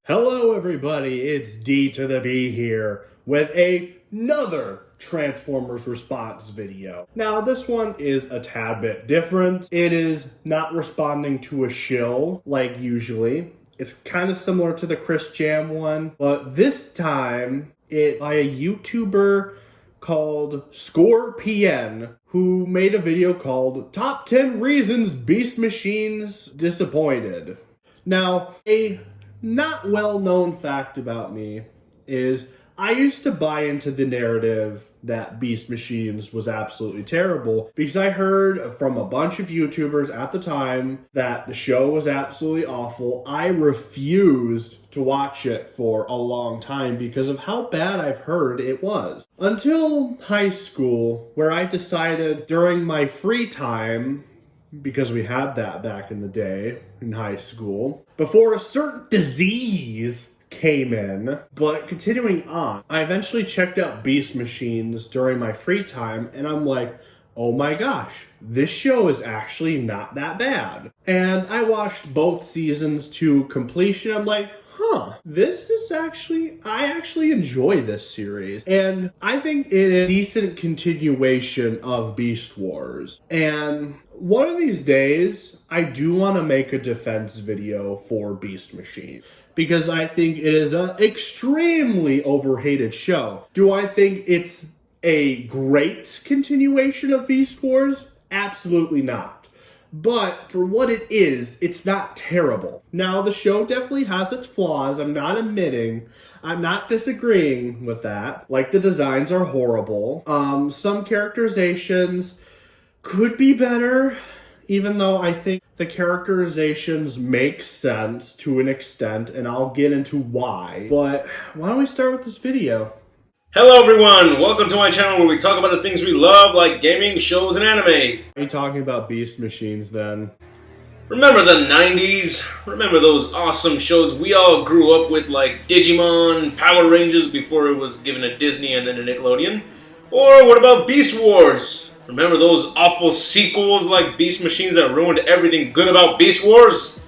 Hello everybody, it's D to the B here with another Transformers response video. Now this one is a tad bit different. It is not responding to a shill like usually. It's kind of similar to the Chris Jam one, but this time it's by a YouTuber called Scorpion, who made a video called Top 10 Reasons Beast Machines Disappointed. Now, a not well-known fact about me is I used to buy into the narrative that Beast Machines was absolutely terrible because I heard from a bunch of YouTubers at the time that the show was absolutely awful. I refused to watch it for a long time because of how bad I've heard it was. Until high school, where I decided during my free time, because we had that back in the day in high school, before a certain disease came in. But continuing on, I eventually checked out Beast Machines during my free time, and I'm like, oh my gosh, this show is actually not that bad. And I watched both seasons to completion. I'm like, this is I actually enjoy this series. And I think it is a decent continuation of Beast Wars. And one of these days, I do want to make a defense video for Beast Machine, because I think it is an extremely overhated show. Do I think it's a great continuation of Beast Wars? Absolutely not. But for what it is, it's not terrible. Now, the show definitely has its flaws. I'm not disagreeing with that. Like, the designs are horrible. Some characterizations could be better, even though I think the characterizations make sense to an extent, and I'll get into why. But why don't we start with this video? Hello everyone, welcome to my channel where we talk about the things we love like gaming, shows, and anime. Are you talking about Beast Machines then? Remember the 90s? Remember those awesome shows we all grew up with like Digimon, Power Rangers before it was given a Disney and then a Nickelodeon? Or what about Beast Wars? Remember those awful sequels like Beast Machines that ruined everything good about Beast Wars?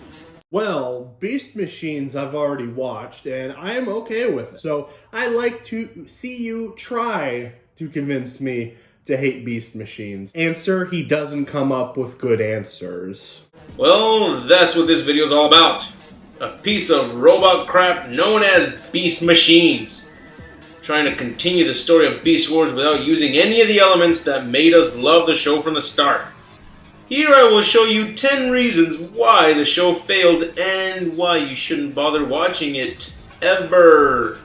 Well, Beast Machines I've already watched, and I am okay with it. So I like to see you try to convince me to hate Beast Machines. Answer, he doesn't come up with good answers. Well, that's what this video is all about. A piece of robot crap known as Beast Machines. Trying to continue the story of Beast Wars without using any of the elements that made us love the show from the start. Here I will show you 10 reasons why the show failed and why you shouldn't bother watching it ever.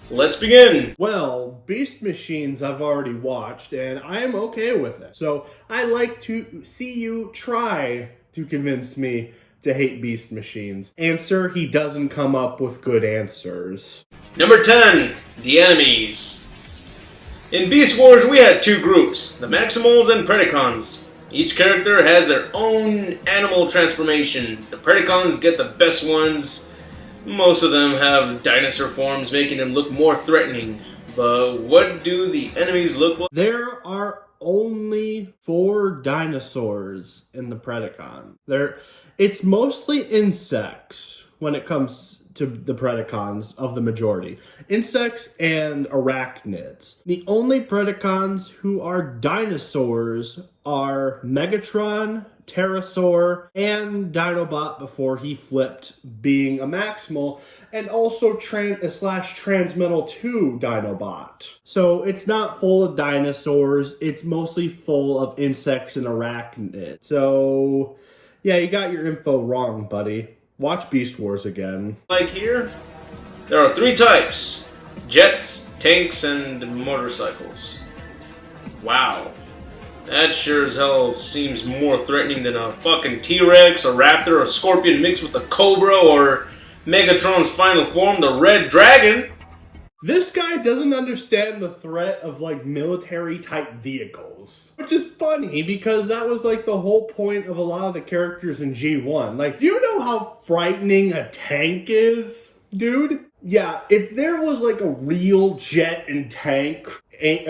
Let's begin. Well, Beast Machines I've already watched, and I am okay with it. So I like to see you try to convince me to hate Beast Machines. Answer, he doesn't come up with good answers. Number 10, the enemies. In Beast Wars we had two groups, the Maximals and Predacons. Each character has their own animal transformation. The Predacons get the best ones. Most of them have dinosaur forms, making them look more threatening. But what do the enemies look like? There are only 4 dinosaurs in the Predacon. It's mostly insects when it comes to the Predacons of the majority. Insects and arachnids. The only Predacons who are dinosaurs are Megatron, Pterosaur, and Dinobot before he flipped being a Maximal, and also Transmetal 2 Dinobot. So it's not full of dinosaurs, it's mostly full of insects and arachnids. So yeah, you got your info wrong, buddy. Watch Beast Wars again. Like here, there are 3 types: jets, tanks, and motorcycles. Wow. That sure as hell seems more threatening than a fucking T-Rex, a Raptor, a Scorpion mixed with a Cobra, or Megatron's final form, the Red Dragon. This guy doesn't understand the threat of, like, military-type vehicles. Which is funny, because that was, like, the whole point of a lot of the characters in G1. Like, do you know how frightening a tank is, dude? Yeah, if there was, like, a real jet and tank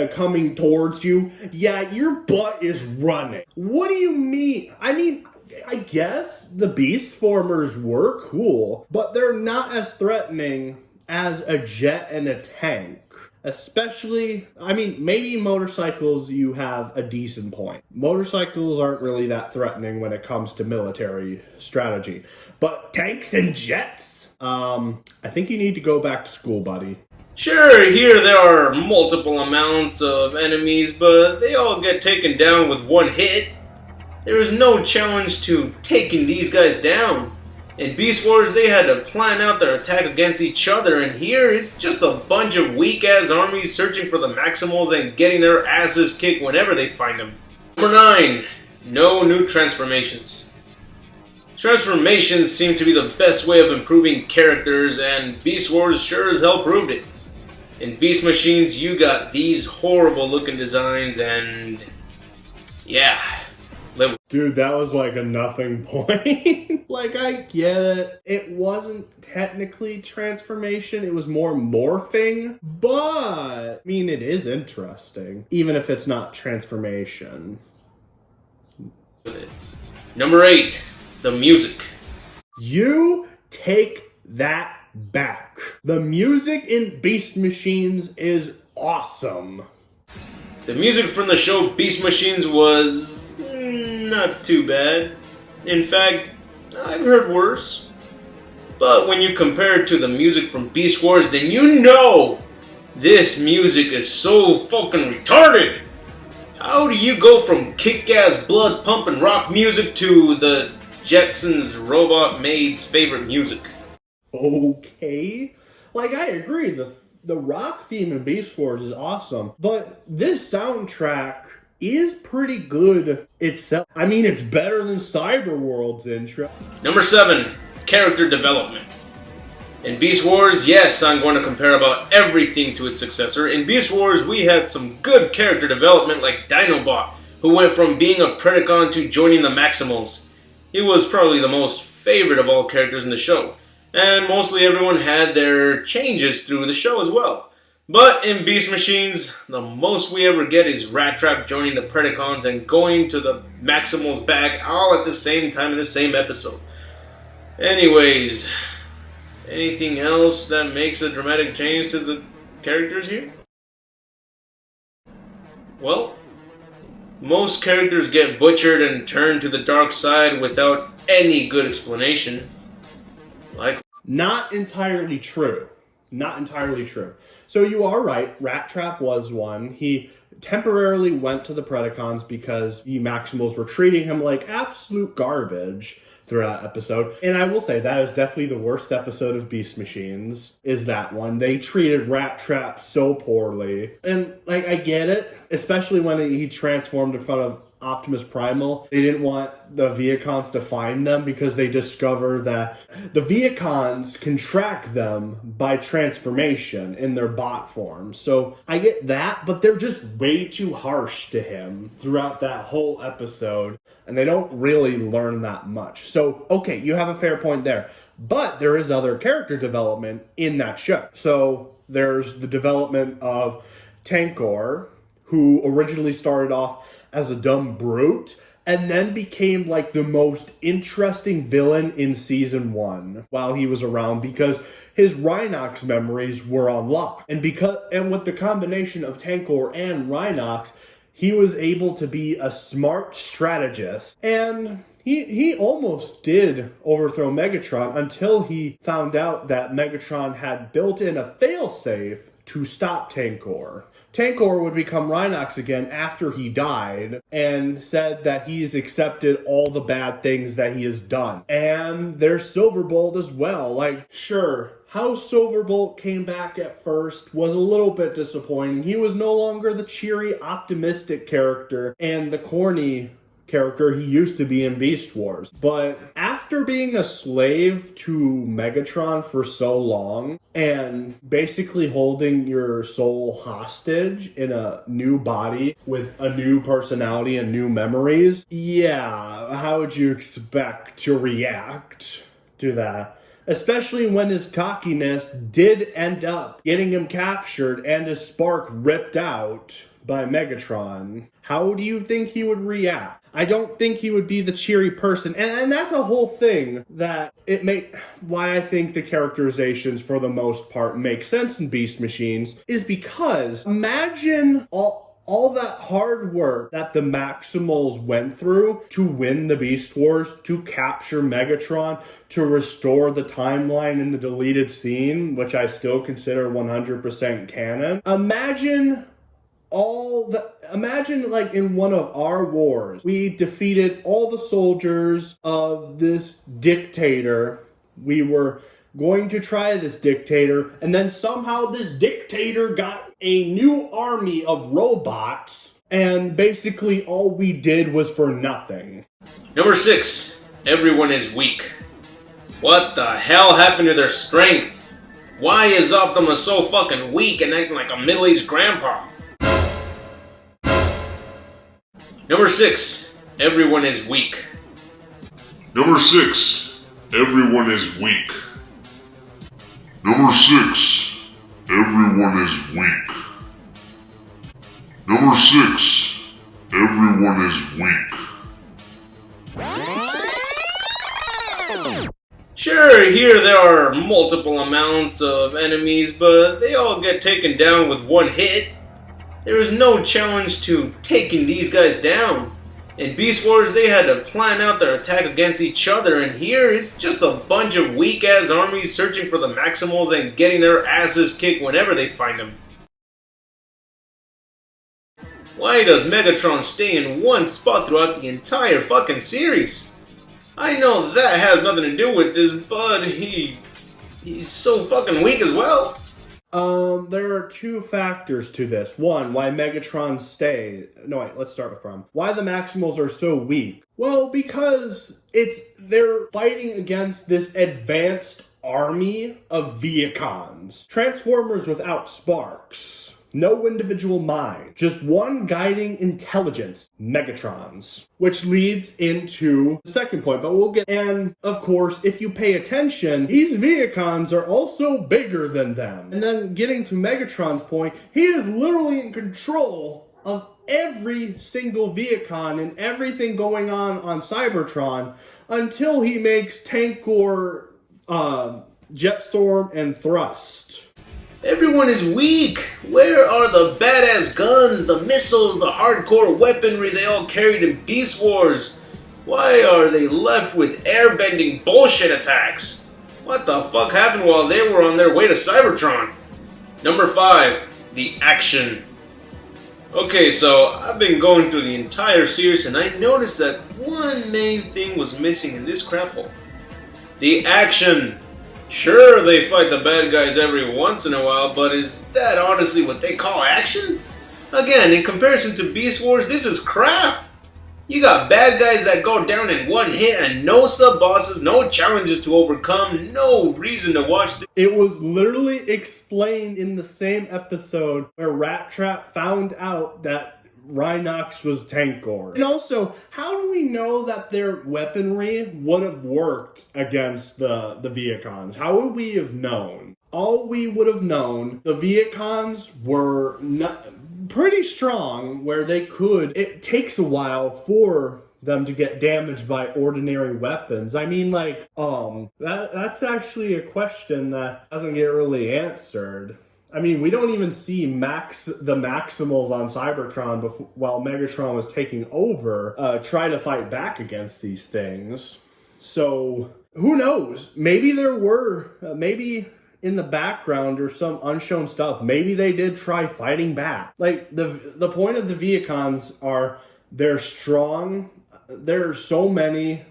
coming towards you, yeah, your butt is running. What do you mean? I mean, I guess the Beast Formers were cool, but they're not as threatening as a jet and a tank. Especially, I mean, maybe motorcycles you have a decent point. Motorcycles aren't really that threatening when it comes to military strategy. But tanks and jets? I think you need to go back to school, buddy. Sure, here there are multiple amounts of enemies, but they all get taken down with one hit. There is no challenge to taking these guys down. In Beast Wars, they had to plan out their attack against each other, and here it's just a bunch of weak-ass armies searching for the Maximals and getting their asses kicked whenever they find them. Number 9. No new transformations. Transformations seem to be the best way of improving characters, and Beast Wars sure as hell proved it. In Beast Machines, you got these horrible-looking designs, and yeah. Dude, that was like a nothing point. Like, I get it. It wasn't technically transformation. It was more morphing. But, I mean, it is interesting. Even if it's not transformation. Number 8. The music. You take that back. The music in Beast Machines is awesome. The music from the show Beast Machines was not too bad. In fact, I've heard worse. But when you compare it to the music from Beast Wars, then you know this music is so fucking retarded. How do you go from kick-ass blood-pumping rock music to the Jetsons robot maid's favorite music? Okay. Like, I agree, the rock theme in Beast Wars is awesome, but this soundtrack is pretty good itself. I mean, it's better than Cyberworld's intro. Number 7. Character development. In Beast Wars, yes, I'm going to compare about everything to its successor. In Beast Wars, we had some good character development like Dinobot, who went from being a Predacon to joining the Maximals. He was probably the most favorite of all characters in the show, and mostly everyone had their changes through the show as well. But in Beast Machines, the most we ever get is Rat Trap joining the Predacons and going to the Maximals back all at the same time in the same episode. Anyways, anything else that makes a dramatic change to the characters here? Well, most characters get butchered and turned to the dark side without any good explanation. Like, not entirely true. Not entirely true. So you are right, Rat Trap was one. He temporarily went to the Predacons because the Maximals were treating him like absolute garbage throughout that episode. And I will say that is definitely the worst episode of Beast Machines, is that one. They treated Rat Trap so poorly. And, like, I get it, especially when he transformed in front of Optimus Primal. They didn't want the Viacons to find them because they discover that the Viacons can track them by transformation in their bot form. So I get that, but they're just way too harsh to him throughout that whole episode, and they don't really learn that much. So, okay, you have a fair point there. But there is other character development in that show. So there's the development of Tankor, who originally started off as a dumb brute, and then became like the most interesting villain in season 1 while he was around because his Rhinox memories were unlocked. And with the combination of Tankor and Rhinox, he was able to be a smart strategist. And he almost did overthrow Megatron until he found out that Megatron had built in a failsafe to stop Tankor. Tankor would become Rhinox again after he died and said that he's accepted all the bad things that he has done. And there's Silverbolt as well. Like, sure, how Silverbolt came back at first was a little bit disappointing. He was no longer the cheery, optimistic character and the corny character he used to be in Beast Wars. But after being a slave to Megatron for so long and basically holding your soul hostage in a new body with a new personality and new memories, yeah, how would you expect to react to that? Especially when his cockiness did end up getting him captured and his spark ripped out by Megatron, how do you think he would react? I don't think he would be the cheery person. And that's a whole thing that why I think the characterizations for the most part make sense in Beast Machines is because imagine all that hard work that the Maximals went through to win the Beast Wars, to capture Megatron, to restore the timeline in the deleted scene, which I still consider 100% canon. Imagine like in one of our wars, we defeated all the soldiers of this dictator. We were going to try this dictator, and then somehow this dictator got a new army of robots, and basically all we did was for nothing. Number 6, everyone is weak. What the hell happened to their strength? Why is Optimus so fucking weak and acting like a middle-aged grandpa? Number 6, everyone is weak. Number 6, everyone is weak. Number 6, everyone is weak. Number 6, everyone is weak. Sure, here there are multiple amounts of enemies, but they all get taken down with one hit. There is no challenge to taking these guys down. In Beast Wars, they had to plan out their attack against each other, and here it's just a bunch of weak-ass armies searching for the Maximals and getting their asses kicked whenever they find them. Why does Megatron stay in one spot throughout the entire fucking series? I know that has nothing to do with this, but he's so fucking weak as well. There are two factors to this. One, why Megatron let's start with problem. Why the Maximals are so weak? Well, because they're fighting against this advanced army of Viacons. Transformers without sparks. No individual mind. Just one guiding intelligence. Megatrons. Which leads into the second point, but and of course, if you pay attention, these Viacons are also bigger than them. And then getting to Megatron's point, he is literally in control of every single Viacon and everything going on Cybertron until he makes Tankor, Jetstorm, and Thrust. Everyone is weak. Where are the badass guns, the missiles, the hardcore weaponry they all carried in Beast Wars? Why are they left with airbending bullshit attacks? What the fuck happened while they were on their way to Cybertron? Number 5, the action. Okay, so I've been going through the entire series and I noticed that one main thing was missing in this crap hole. The action. Sure, they fight the bad guys every once in a while, but is that honestly what they call action? Again, in comparison to Beast Wars, this is crap. You got bad guys that go down in one hit and no sub-bosses, no challenges to overcome, no reason to watch this. It was literally explained in the same episode where Rat Trap found out that Rhinox was Tankor. And also, how do we know that their weaponry would have worked against the Viacons? How would we have known? All we would have known, the Viacons were pretty strong where they could. It takes a while for them to get damaged by ordinary weapons. I mean, like, that's actually a question that doesn't get really answered. I mean, we don't even see the Maximals on Cybertron while Megatron was taking over, try to fight back against these things. So, who knows? Maybe there were, maybe in the background or some unshown stuff, maybe they did try fighting back. Like, the point of the Viacons are, they're strong, there's so many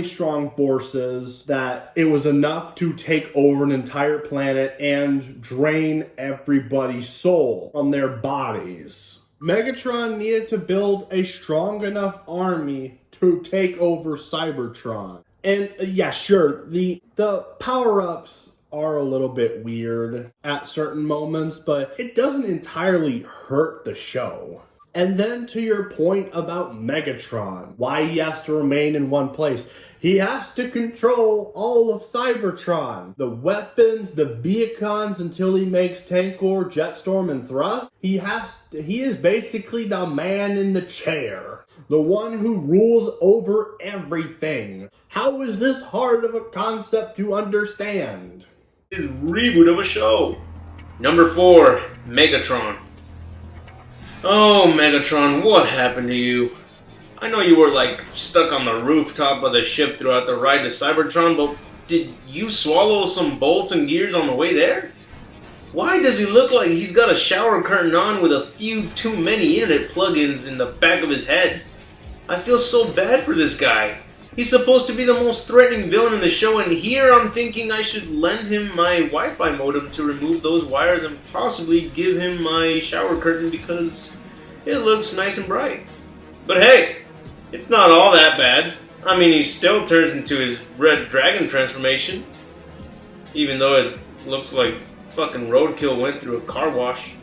strong forces that it was enough to take over an entire planet and drain everybody's soul from their bodies. Megatron needed to build a strong enough army to take over Cybertron. And yeah, sure, the power-ups are a little bit weird at certain moments, but it doesn't entirely hurt the show. And then to your point about Megatron, why he has to remain in one place. He has to control all of Cybertron. The weapons, the Vehicons until he makes Tankor, Jetstorm, and Thrust. He is basically the man in the chair. The one who rules over everything. How is this hard of a concept to understand? His reboot of a show. Number 4, Megatron. Oh, Megatron, what happened to you? I know you were like stuck on the rooftop of the ship throughout the ride to Cybertron, but did you swallow some bolts and gears on the way there? Why does he look like he's got a shower curtain on with a few too many internet plugins in the back of his head? I feel so bad for this guy. He's supposed to be the most threatening villain in the show, and here I'm thinking I should lend him my Wi-Fi modem to remove those wires and possibly give him my shower curtain because it looks nice and bright. But hey, it's not all that bad. I mean, he still turns into his red dragon transformation, even though it looks like fucking roadkill went through a car wash.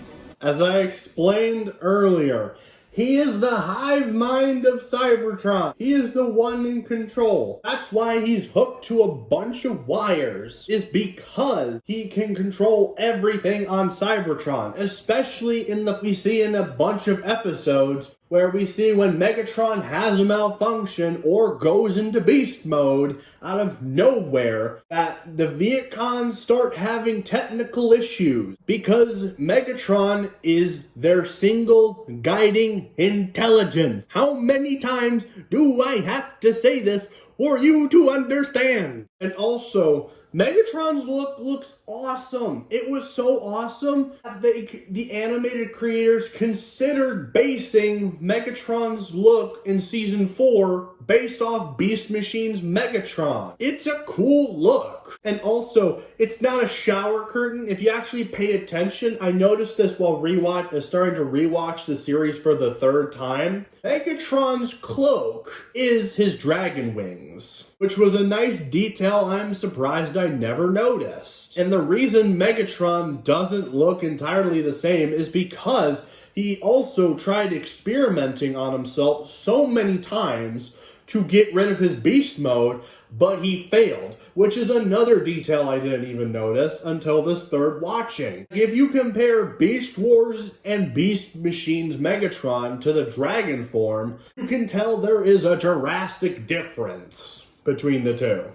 As I explained earlier, he is the hive mind of Cybertron. He is the one in control. That's why he's hooked to a bunch of wires, is because he can control everything on Cybertron, especially we see in a bunch of episodes where we see when Megatron has a malfunction or goes into beast mode out of nowhere, that the Vehicons start having technical issues because Megatron is their single guiding intelligence. How many times do I have to say this for you to understand? And also, Megatron's look looks awesome. It was so awesome that the animated creators considered basing Megatron's look in Season 4 based off Beast Machine's Megatron. It's a cool look. And also, it's not a shower curtain. If you actually pay attention, I noticed this while starting to rewatch the series for the 3rd time. Megatron's cloak is his dragon wings, which was a nice detail I'm surprised I never noticed. And the reason Megatron doesn't look entirely the same is because he also tried experimenting on himself so many times to get rid of his beast mode, but he failed, which is another detail I didn't even notice until this 3rd watching. If you compare Beast Wars and Beast Machine's Megatron to the dragon form, you can tell there is a drastic difference between the two.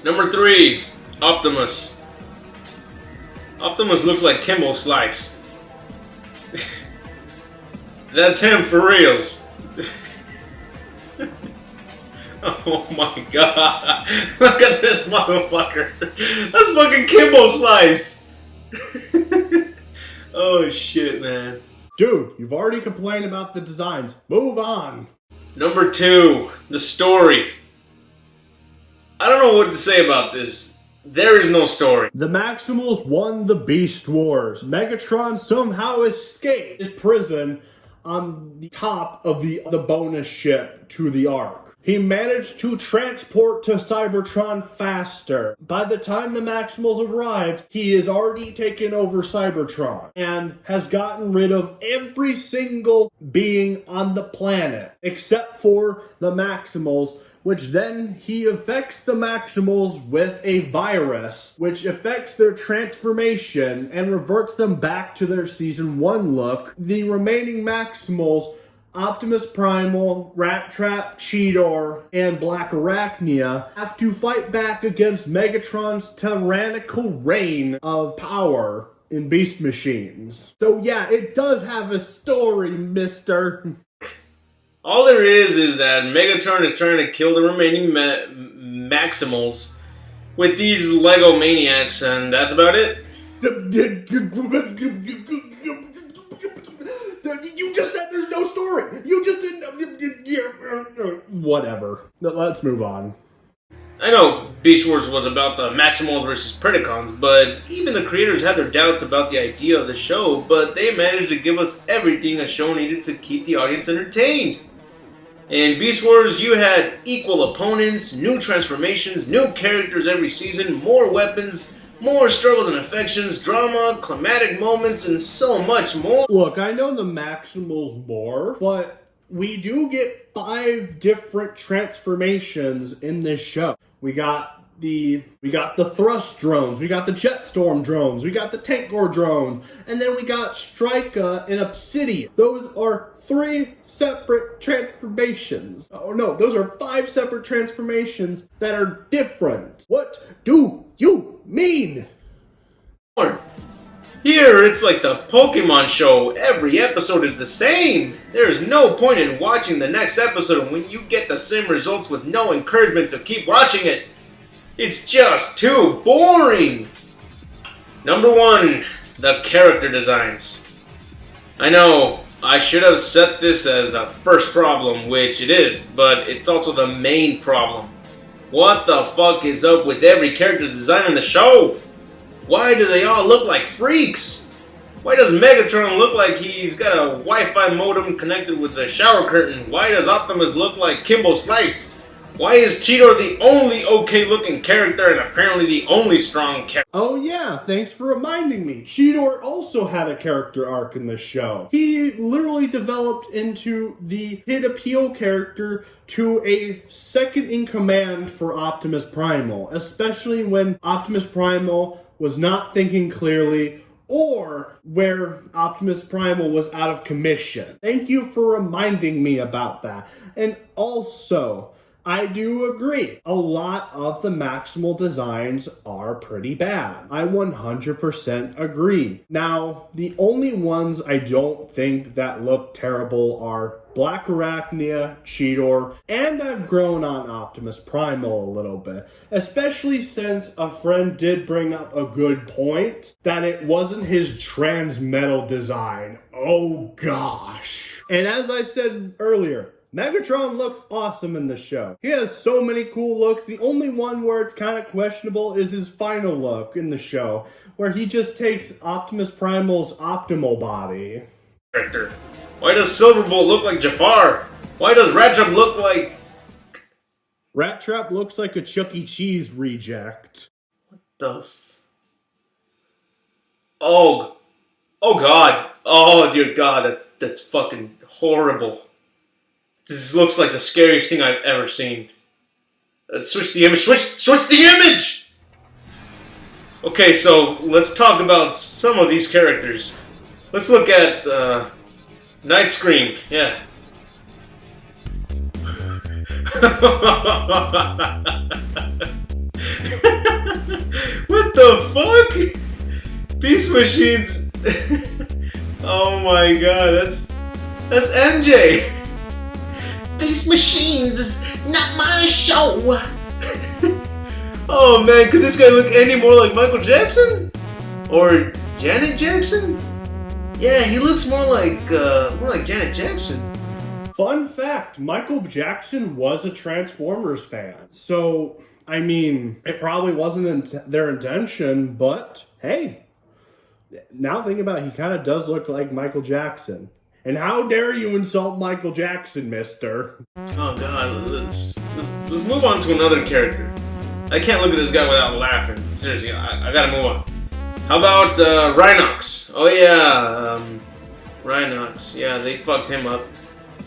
Number 3, Optimus. Optimus looks like Kimbo Slice. That's him for reals. Oh my god. Look at this motherfucker. That's fucking Kimbo Slice. Oh shit, man. Dude, you've already complained about the designs. Move on. Number 2, the story. I don't know what to say about this. There is no story. The Maximals won the Beast Wars. Megatron somehow escaped his prison on the top of the bonus ship to the Ark. He managed to transport to Cybertron faster. By the time the Maximals arrived, he has already taken over Cybertron and has gotten rid of every single being on the planet except for the Maximals, which then he affects the Maximals with a virus, which affects their transformation and reverts them back to their Season 1 look. The remaining Maximals, Optimus Primal, Rat Trap, Cheetor, and Black Arachnia, have to fight back against Megatron's tyrannical reign of power in Beast Machines. So yeah, it does have a story, mister. All there is that Megatron is trying to kill the remaining Maximals with these Lego Maniacs, and that's about it. You just said there's no story. You just didn't. Whatever. Let's move on. I know Beast Wars was about the Maximals versus Predacons, but even the creators had their doubts about the idea of the show, but they managed to give us everything a show needed to keep the audience entertained. In Beast Wars, you had equal opponents, new transformations, new characters every season, more weapons, More struggles and affections, drama, climatic moments, and so much more. Look, I know the Maximal's more, but we do get 5 different transformations in this show. We got the thrust drones, we got the jetstorm drones, we got the tankor drones, and then we got Strika and Obsidian. Those are 3 separate transformations. Oh no, those are 5 separate transformations that are different. What do you mean? Here, it's like the Pokemon show. Every episode is the same. There's no point in watching the next episode when you get the same results with no encouragement to keep watching it. It's just too boring. Number 1, the character designs. I know, I should have set this as the first problem, which it is, but it's also the main problem. What the fuck is up with every character's design in the show? Why do they all look like freaks? Why does Megatron look like he's got a Wi-Fi modem connected with a shower curtain? Why does Optimus look like Kimbo Slice? Why is Cheetor the only okay-looking character and apparently the only strong character? Oh yeah, thanks for reminding me. Cheetor also had a character arc in this show. He literally developed into the hit appeal character to a second-in-command for Optimus Primal, especially when Optimus Primal was not thinking clearly or where Optimus Primal was out of commission. Thank you for reminding me about that. And also, I do agree. A lot of the Maximal designs are pretty bad. I 100% agree. Now, the only ones I don't think that look terrible are Black Arachnia, Cheetor, and I've grown on Optimus Primal a little bit. Especially since a friend did bring up a good point that it wasn't his Transmetal design. Oh gosh. And as I said earlier, Megatron looks awesome in the show. He has so many cool looks. The only one where it's kind of questionable is his final look in the show, where he just takes Optimus Primal's optimal body. Character. Why does Silverbolt look like Jafar? Why does Rattrap look like... Rattrap looks like a Chuck E. Cheese reject. What the... Oh God. Oh, dear God, that's fucking horrible. This looks like the scariest thing I've ever seen. Let's switch the image. Switch the image! Okay, so let's talk about some of these characters. Let's look at Night Scream. Yeah. What the fuck? Beast Machines. Oh my god, that's MJ. Beast Machines is not my show. Oh man, could this guy look any more like Michael Jackson? Or Janet Jackson? Yeah, he looks more like Janet Jackson. Fun fact, Michael Jackson was a Transformers fan. So, I mean, it probably wasn't their intention, but hey, now thinking about it, he kind of does look like Michael Jackson. And how dare you insult Michael Jackson, mister? Oh god, let's move on to another character. I can't look at this guy without laughing. Seriously, I gotta move on. How about Rhinox? Oh yeah, Rhinox. Yeah, they fucked him up.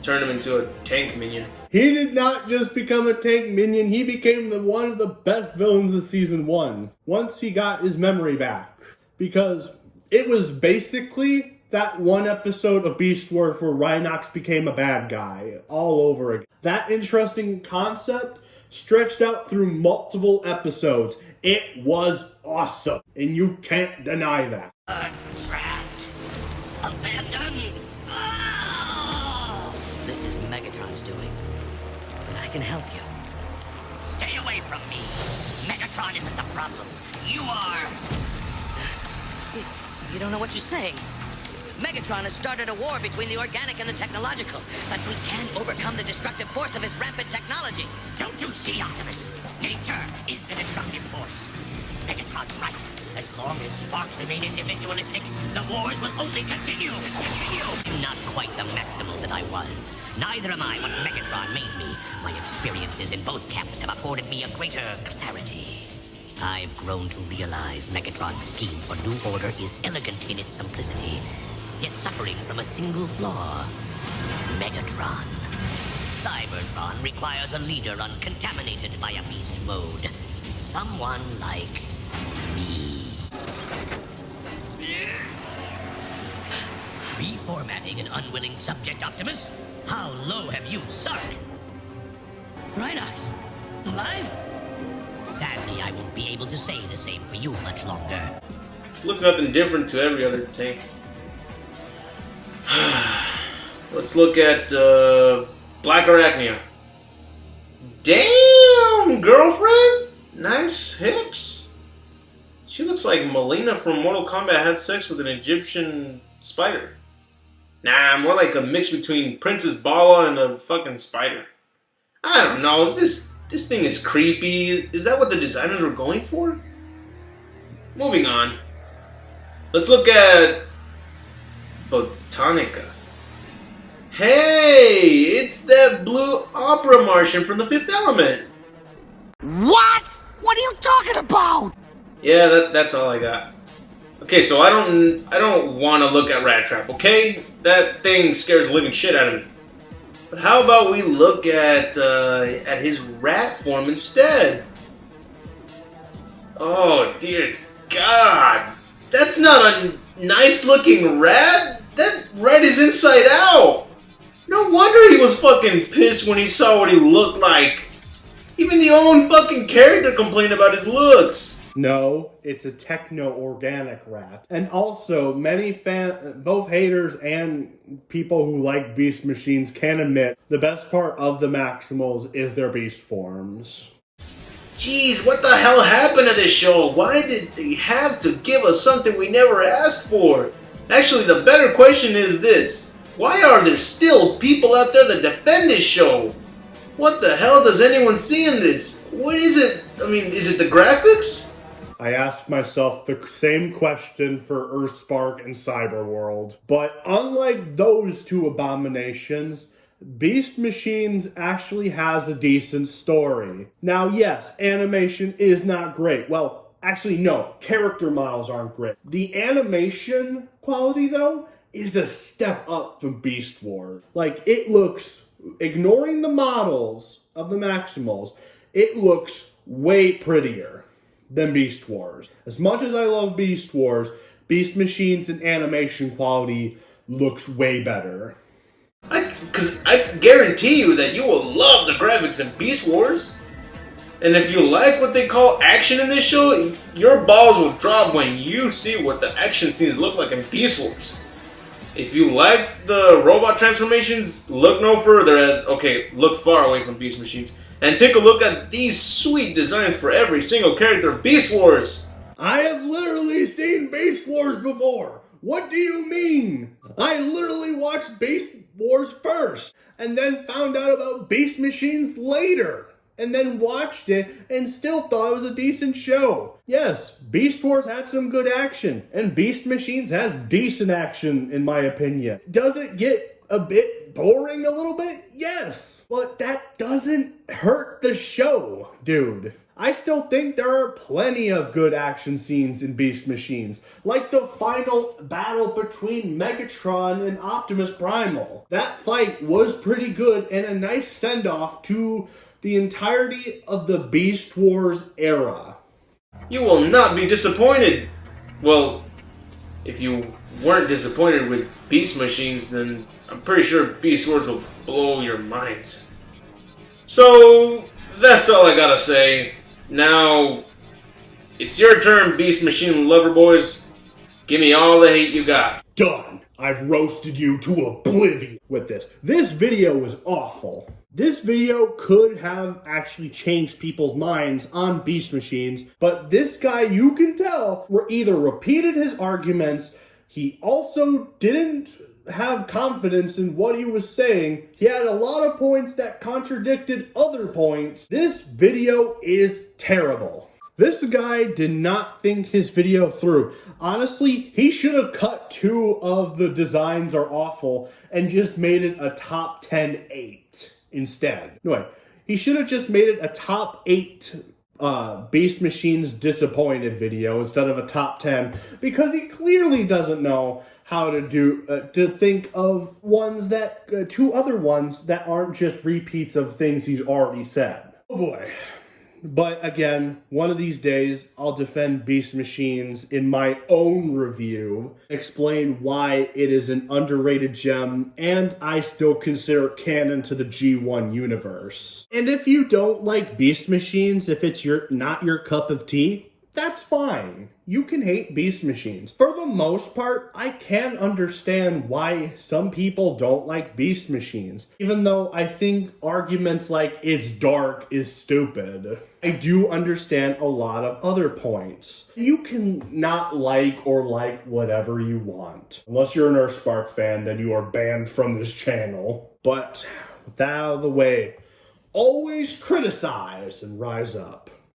Turned him into a tank minion. He did not just become a tank minion, he became one of the best villains of Season 1. Once he got his memory back. Because it was basically that one episode of Beast Wars where Rhinox became a bad guy all over again. That interesting concept stretched out through multiple episodes. It was awesome, and you can't deny that. Trapped. Abandoned. Oh! This is Megatron's doing, but I can help you. Stay away from me. Megatron isn't the problem. You are. You don't know what you're saying. Megatron has started a war between the organic and the technological, but we can't overcome the destructive force of his rampant technology. Don't you see, Optimus? Nature is the destructive force. Megatron's right. As long as sparks remain individualistic, the wars will only continue. I'm not quite the Maximal that I was. Neither am I what Megatron made me. My experiences in both camps have afforded me a greater clarity. I've grown to realize Megatron's scheme for New Order is elegant in its simplicity, yet suffering from a single flaw. Megatron. Cybertron requires a leader uncontaminated by a beast mode. Someone like me. Reformatting an unwilling subject, Optimus? How low have you sunk? Rhinox, alive? Sadly, I won't be able to say the same for you much longer. Looks nothing different to every other tank. Let's look at Black Arachnia. Damn, girlfriend! Nice hips. She looks like Melina from Mortal Kombat had sex with an Egyptian spider. Nah, more like a mix between Princess Bala and a fucking spider. I don't know, this thing is creepy. Is that what the designers were going for? Moving on. Let's look at Botanica. Hey, it's that blue opera Martian from the Fifth Element. What? What are you talking about? Yeah, that's all I got. Okay, so I don't want to look at Rat Trap, okay? That thing scares the living shit out of me. But how about we look at his rat form instead? Oh dear God, that's not a nice looking rat. That rat is inside out. No wonder he was fucking pissed when he saw what he looked like. Even the own fucking character complained about his looks. No, it's a techno-organic rat. And also, both haters and people who like beast machines can admit the best part of the Maximals is their beast forms. Jeez, what the hell happened to this show? Why did they have to give us something we never asked for? Actually, the better question is this. Why are there still people out there that defend this show? What the hell does anyone see in this? What is it? I mean, is it the graphics? I asked myself the same question for Earthspark and Cyberworld. But unlike those two abominations, Beast Machines actually has a decent story. Now, yes, animation is not great. Well, actually, no, character models aren't great. The animation quality, though, is a step up from Beast Wars. Like, it looks, ignoring the models of the Maximals, it looks way prettier than Beast Wars. As much as I love Beast Wars, Beast Machines and animation quality looks way better. Because I guarantee you that you will love the graphics in Beast Wars. And if you like what they call action in this show, your balls will drop when you see what the action scenes look like in Beast Wars. If you like the robot transformations, look no further look far away from Beast Machines. And take a look at these sweet designs for every single character of Beast Wars. I have literally seen Beast Wars before. What do you mean? I literally watched Beast Wars first, and then found out about Beast Machines later, and then watched it, and still thought it was a decent show. Yes, Beast Wars had some good action, and Beast Machines has decent action, in my opinion. Does it get a bit boring a little bit? Yes, but that doesn't hurt the show, dude. I still think there are plenty of good action scenes in Beast Machines, like the final battle between Megatron and Optimus Primal. That fight was pretty good and a nice send-off to the entirety of the Beast Wars era. You will not be disappointed. Well, if you weren't disappointed with Beast Machines, then I'm pretty sure Beast Wars will blow your minds. So, that's all I gotta say. Now, it's your turn, Beast Machine lover boys. Give me all the hate you got. Done. I've roasted you to oblivion with this. This video was awful. This video could have actually changed people's minds on Beast Machines, but this guy, you can tell, either repeated his arguments, he also didn't have confidence in what he was saying. He had a lot of points that contradicted other points. This video is terrible. This guy did not think his video through. Honestly, he should have cut 2 of the designs are awful and just made it a top 10 8 instead. No, he should have just made it a top 8 Beast Machine's disappointed video instead of a top 10 because he clearly doesn't know how to think of ones that, two other ones that aren't just repeats of things he's already said. Oh boy. But again, one of these days, I'll defend Beast Machines in my own review, explain why it is an underrated gem, and I still consider it canon to the G1 universe. And if you don't like Beast Machines, if it's not your cup of tea, that's fine. You can hate Beast Machines. For the most part, I can understand why some people don't like Beast Machines, even though I think arguments like it's dark is stupid. I do understand a lot of other points. You can not like or like whatever you want. Unless you're an Earthspark fan, then you are banned from this channel. But with that out of the way, always criticize and rise up.